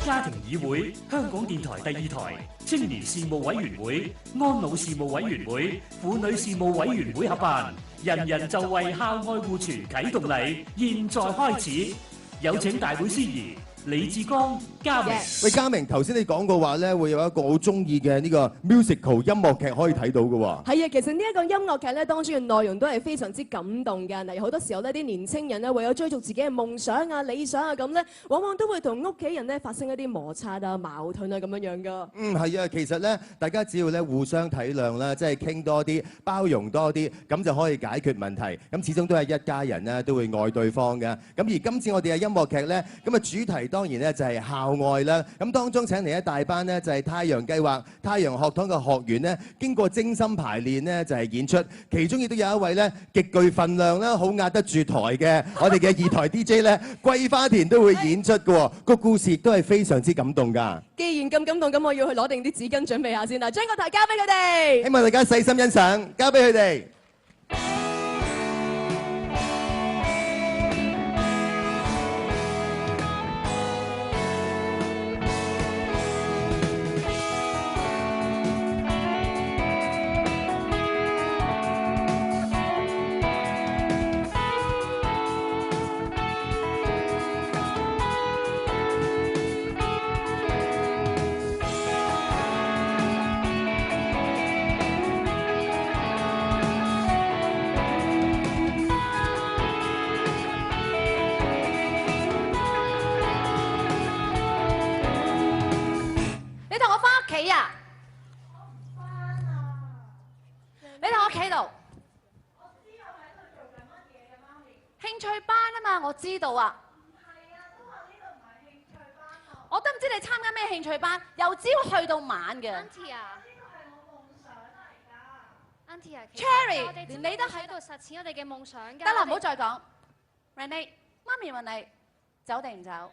家庭議會、香港電台第2台、青年事務委員會、安老事務委員會、婦女事務委員會合辦，人人就為校愛護傳啟動禮，現在開始，有請大會司儀李志剛、嘉明。喂，嘉明，頭先你講過話咧，會有一個好中意嘅呢個 musical 音樂劇可以睇到嘅喎。係啊，其實呢一個音樂劇咧，當中嘅內容都係非常之感動嘅。例如好多時候呢啲年青人咧為咗追逐自己嘅夢想啊、理想啊咁咧，往往都會同屋企人咧發生一啲摩擦啊、矛盾啊咁樣樣噶。係啊，其實咧，大家只要咧互相體諒啦，即係傾多啲、包容多啲，咁就可以解決問題。咁始終都係一家人咧，都會愛對方嘅。咁而今次我哋嘅音樂劇咧，咁啊主題當然咧就係校愛啦。咁當中請嚟一大班呢，就係太陽計劃、太陽學堂嘅學員呢，經過精心排練呢，就係演出。其中亦都有一位呢，極具份量啦，好壓得住台嘅我哋嘅2台 DJ 呢，桂花田都會演出嘅喎。個故事亦都係非常之感動㗎。既然咁感動，咁我要去攞定啲紙巾準備下先啦，將個台交俾佢哋。希望大家細心欣賞，交俾佢哋。我知道啊，係啊，都話呢度唔係興趣班啊。我都唔知你參加咩興趣班，由朝去到晚嘅。Auntie 啊，呢個係我夢想嚟㗎。Auntie 啊 ，Cherry，連你都喺度實踐我哋嘅夢想㗎。得啦，唔好再講。Renee，媽咪問你走定唔走？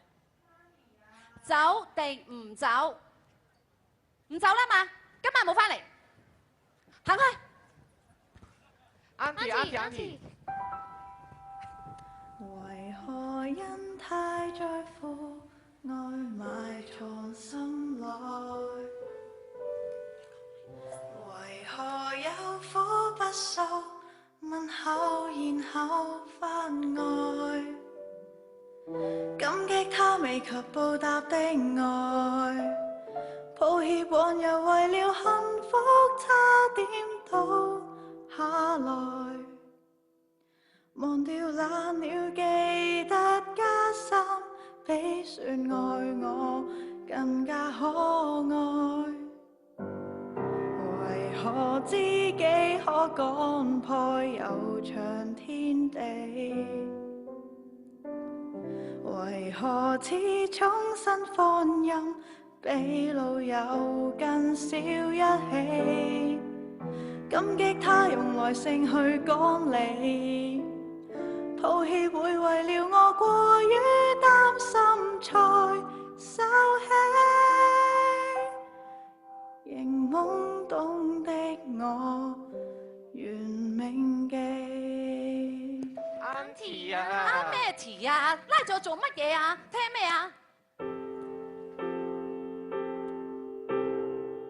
走定唔走？唔走啦嘛，今晚冇翻嚟，行開。Auntie。為何因太在乎，愛埋藏心內？為何有苦不訴，問候然後分愛？感激他未及報答的愛，抱歉往日為了幸福差點倒下來。忘掉懶了，記得加深，比說愛我更加可愛。為何知己可講破悠長天地？為何始終新放任，比老友更少一起？感激他用來勝去講理。抱歉會為了我過於擔心才收起，仍懵懂的我願銘記。Auntie 啊，咩詞啊？拉咗我做乜嘢啊？聽咩啊？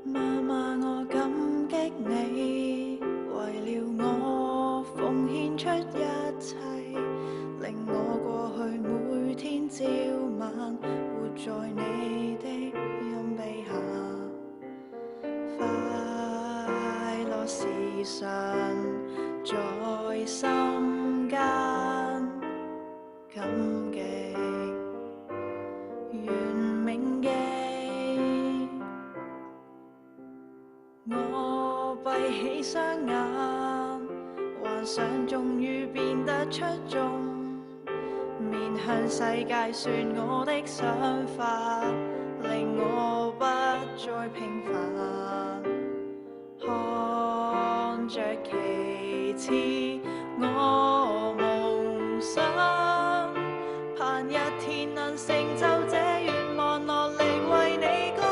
媽媽，我感激你，為了我奉獻出一切。令我過去每天朝晚活在你的蔭庇下，快樂時常在心間，感激願銘記。我閉起雙眼，幻想終於變得出眾。面向世界說我的想法，令我不再平凡。看着旗幟，我夢想，盼一天能成就這願望，落力為你歌。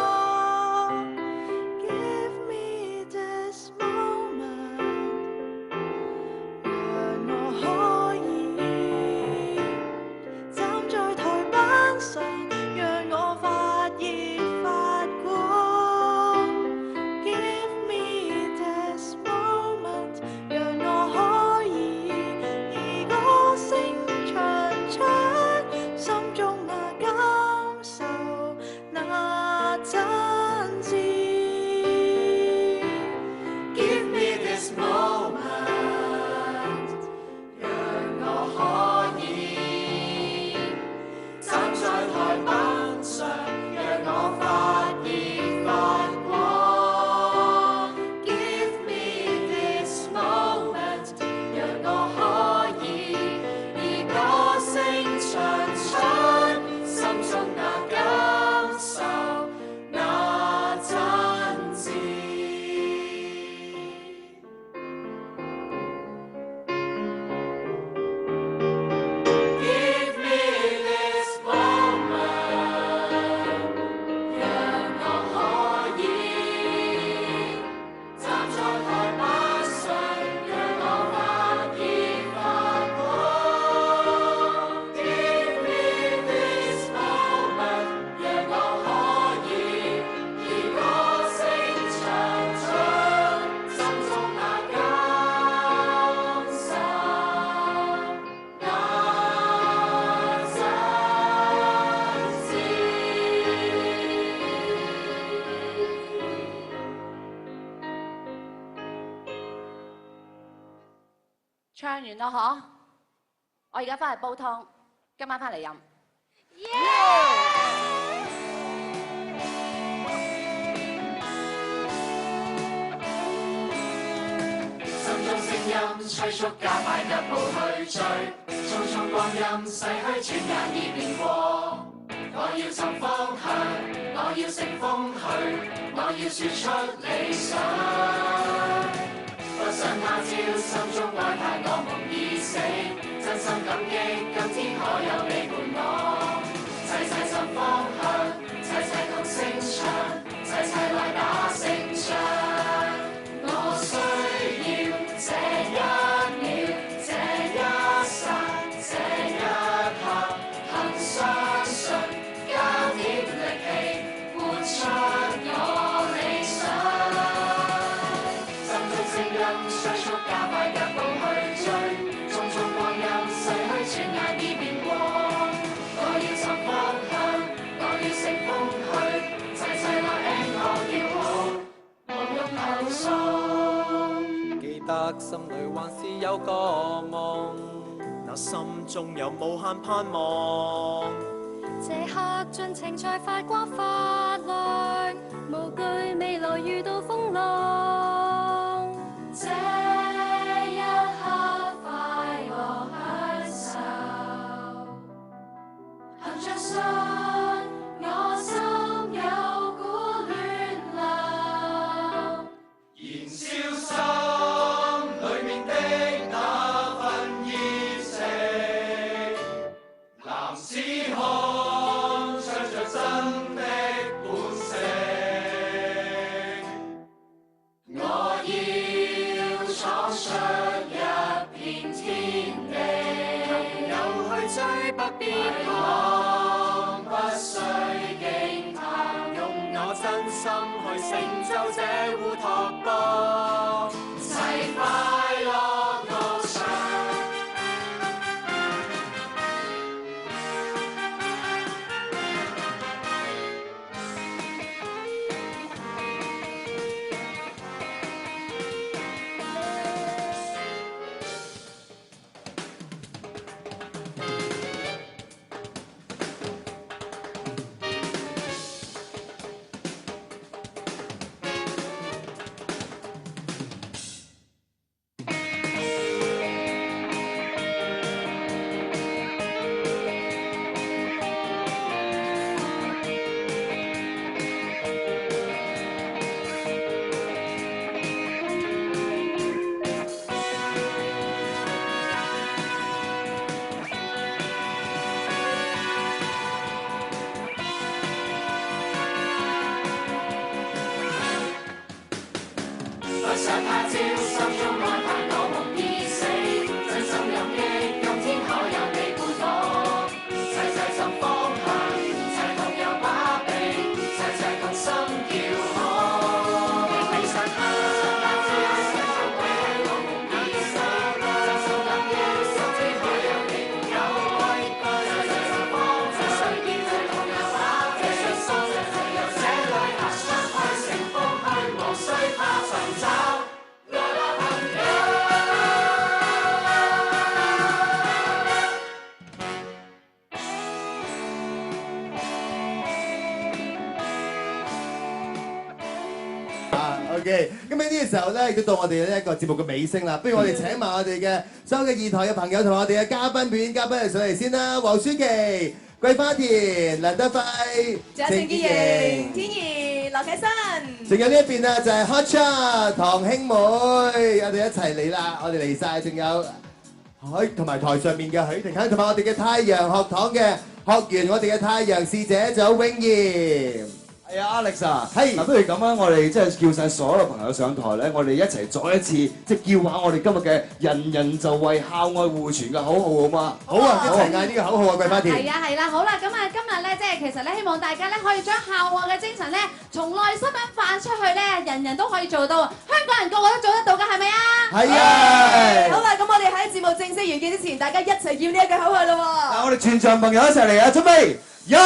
Give me this moment，讓我可以站在台板上，讓我發現唱完啦嗬，我而家翻嚟煲湯，今晚翻嚟飲。心中聲音催促加快腳步去追，匆匆光陰逝去，轉眼已變過。我要尋方向，我要乘風去，我要說出理想。不想他朝心中愛太我夢已死，真心感激今天可有你伴我。齊齊尋方向，齊齊同聲唱，齊齊來打勝仗。我需要這一秒，這一剎，這一刻，肯相信，加點力氣，活出我理想。心中聲音催促加快腳步去追，匆匆光陰逝去，轉眼已變過。我要尋方向，我要乘風去，齊齊來 encore 叫好，夢中後數。記得心裏還是有個夢，那心中有無限盼望。這刻盡情在發光發亮，無懼未來遇到風浪。這一刻快樂享受，憑着信，我心有股暖流，燃燒心裏面的那份熱情，藍似汗，唱着真的本性。我要闖出一片天地，又去追不必望不需驚嘆，用我真心去成就這烏托邦，齊快樂路上。不想他朝心中愛盼我夢已死，真心感激今天可有你伴我。齊齊尋方向，齊同有把臂，齊齊同心叫好。其實他朝心中愛盼我夢已死，真心感激今天可有你伴有歸歸。齊齊尋方向，齊同有把臂，齊心齊有這旅行，相去乘風去，無需怕尋找。OK，咁喺呢個時候咧，亦都到我哋呢一個節目嘅尾聲啦。不如我哋請埋我哋嘅所有嘅二台嘅朋友同我哋嘅嘉賓表演嘉賓嚟上嚟先啦。黃舒淇、桂花田、梁德輝、仲有鄭潔瑩、天怡、羅啟新。仲有呢一邊啊，就係 Hot Cha 堂兄妹，我哋一齊嚟啦！我哋嚟晒，仲有同埋台上面嘅許廷鏗，同埋我哋嘅太陽學堂嘅學員，我哋嘅太陽使者，仲有泳兒。係啊 ，Alex 啊，係嗱，不如咁啊，我哋即係叫晒所有朋友上台咧，我哋一齊再一次即係叫下我哋今日嘅人人就為校愛互傳嘅口號好嗎？好啊，一齊嗌呢個口號啊，桂花田。係啊係啦，好啦，咁啊今日咧即係其實咧希望大家咧可以將校愛嘅精神咧從內心咁發出去咧，人人都可以做到，香港人個個都做得到㗎，係咪啊？係啊！好啦，咁我哋喺節目正式完結之前，大家一齊叫呢一句口號咯喎！嗱，我哋全場朋友一齊嚟啊！準備，1、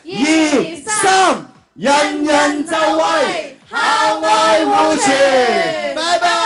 2、3，人人就為校愛互傳，拜拜。